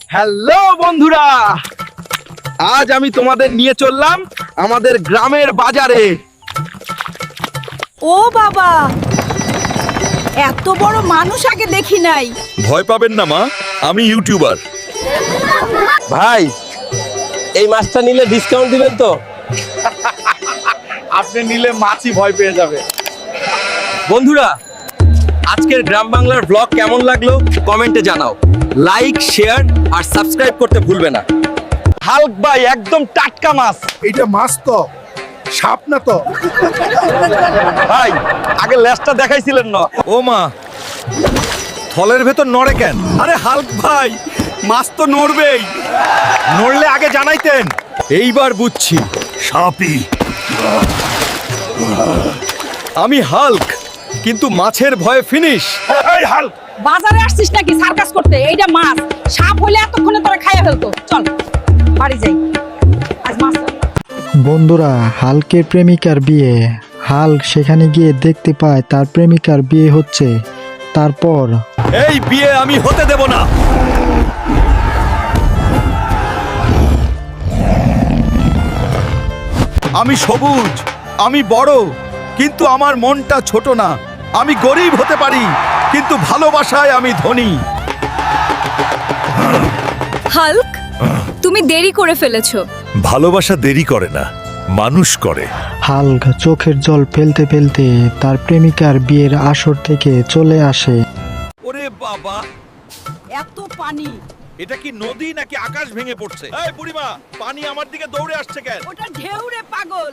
Hello বন্ধুরা, আজ আমি তোমাদের নিয়ে চললাম আমাদের গ্রামের বাজারে। ও বাবা, এত বড় মানুষ আগে দেখি নাই। ভয় পাবেন না মা, আমি ইউটিউবার। ভাই, এই মাছটা নিলে ডিসকাউন্ট দিবেন তো? আপনি নিলে মাছি ভয় পেয়ে যাবে। বন্ধুরা, আজকের গ্রাম বাংলার ব্লগ কেমন লাগলো কমেন্টে জানাও। লাইক, শেয়ার আর সাবস্ক্রাইব করতে ভুলবে না। হাল্ক ভাই একদম টাটকা মাছ। এইটা মাছ তো, সাপ না তো। ভাই আগে লেজটা দেখাইছিলেন না। ও মা, থলের ভেতর নড়ে কেন? আরে হাল্ক ভাই, মাছ তো নড়বেই, নড়লে আগে জানাইতেন। এইবার বুঝছি, সাপই। আমি হাল্ক, কিন্তু মাছের ভয়ে ফিনিশ। এই হাল্ক, বাজারে আসছিস নাকি সার্কাস করতে? এইটা মাছ, সাপ হলে এতক্ষণে তোরা খাইয়া ফেলতো। চল বাড়ি যাই, আজ মাছ। বন্ধুরা, হাল্কের প্রেমিকার বিয়ে। হাল্ক সেখানে গিয়ে দেখতে পায় তার প্রেমিকার বিয়ে হচ্ছে। তারপর এই বিয়ে আমি হতে দেব না। আমি সবুজ, আমি বড়, কিন্তু আমার মনটা ছোট না। আমি গরিব হতে পারি, কিন্তু ভালোবাসায় আমি ধনী। হাল্ক, তুমি দেরি করে ফেলেছো। ভালোবাসা দেরি করে না, মানুষ করে। হাল্ক চোখের জল ফেলতে ফেলতে তার প্রেমিকার বিয়ের আসর থেকে চলে আসে। ওরে বাবা, এত পানি! এটা কি নদী নাকি আকাশ ভেঙে পড়ছে? এই বুড়িমা, পানি আমার দিকে দৌড়ে আসছে কেন? ওটা ঢেউ রে পাগল,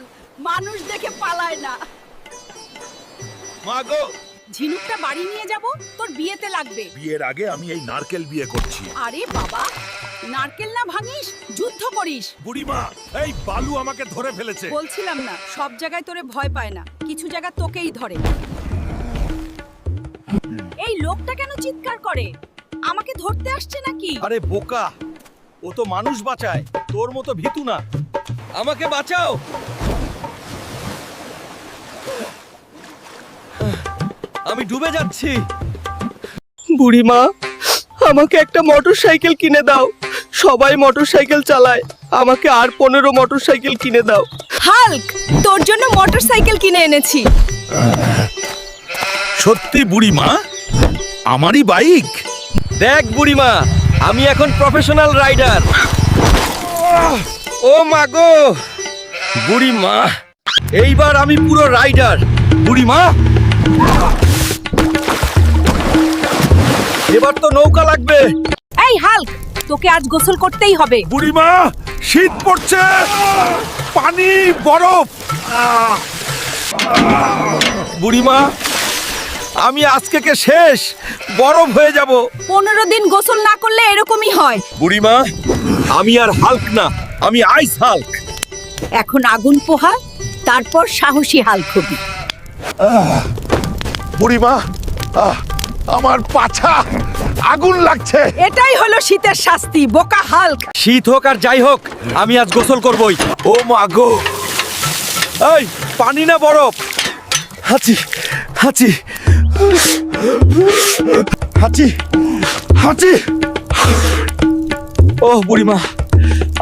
মানুষ দেখে পালায় না। মা গো, ঝিনুকটা বাড়ি নিয়ে যাব, তোর বিয়েতে লাগবে। বিয়ের আগে আমি এই নারকেল বিয়ে করছি। আরে বাবা, নারকেল না ভাঙিস, যুদ্ধ করিস। বুড়িমা, এই বালু আমাকে ধরে ফেলেছে। বলছিলাম না, সব জায়গায় তোরে ভয় পায় না, কিছু জায়গা তোকেই ধরে। এই লোকটা কেন চিৎকার করে? আমাকে ধরতে আসছে নাকি? আরে বোকা, ও তো মানুষ বাঁচায়, তোর মতো ভীতু না। আমাকে বাঁচাও। আমি ডুবে যাচ্ছি। বুড়িমা, আমাকে একটা মোটরসাইকেল কিনে দাও। সবাই মোটরসাইকেল চালায়, আমাকে আর 15 মোটরসাইকেল কিনে দাও। হাল্ক, তোর জন্য মোটরসাইকেল কিনে এনেছি। সত্যি বুড়িমা? আমারই বাইক? দেখ বুড়িমা, আমি এখন প্রফেশনাল রাইডার। ও মা গো, বুড়িমা, এইবার আমি পুরো রাইডার। বুড়িমা, এবার তো নৌকা লাগবে। এই হাল্ক, তোকে আজ গোসল করতেই হবে। বুড়িমা, শীত পড়ছে, পানি, বরফ। বুড়িমা, আমি আজকে শেষ, বরফ হয়ে যাব। 15 দিন গোসল না করলে এরকমই হয়। বুড়িমা, আমি আর হাল্ক না, আমি আইস হাল্ক। এখন আগুন পোহা, তারপর সাহসী হাল্ক হবি। বুড়িমা, আমার পাছা আগুন লাগছে। এটাই হলো শীতের শাস্তি, বোকা হাল্ক। শীত হোক আর যাই হোক, আমি আজ গোসল করবই। ও মা গো, এই পানি না বরফ? হাঁচি হাঁচি হাঁচি হাঁচি। ও বুড়িমা,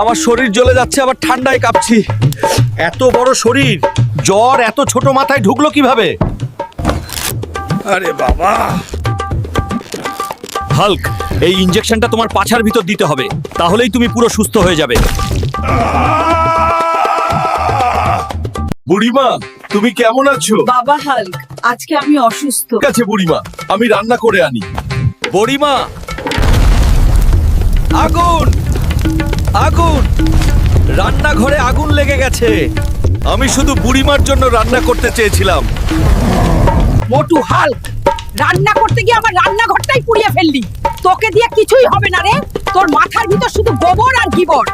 আমার শরীর জ্বলে যাচ্ছে, আবার ঠান্ডায় কাঁপছি। এত বড় শরীর, জ্বর এত ছোট মাথায় ঢুকলো কিভাবে? আরে বাবা। হাল্ক, এই ইনজেকশনটা তোমার পাছার ভিতর দিতে হবে, তাহলেই তুমি পুরো সুস্থ হয়ে যাবে। বুড়িমা, তুমি কেমন আছো? বাবা হাল্ক, আজকে আমি অসুস্থ। ঠিক আছে বুড়িমা, আমি রান্না করে আনি। বুড়িমা, আগুন আগুন, রান্নাঘরে আগুন লেগে গেছে। আমি শুধু বুড়িমার জন্য রান্না করতে চেয়েছিলাম। মোটু হাল্ক, রান্না করতে গিয়ে আমার রান্নাঘরটাই পুড়িয়ে ফেললি। তোকে দিয়ে কিছুই হবে না রে, তোর মাথার ভিতর শুধু গোবর আর গিবর।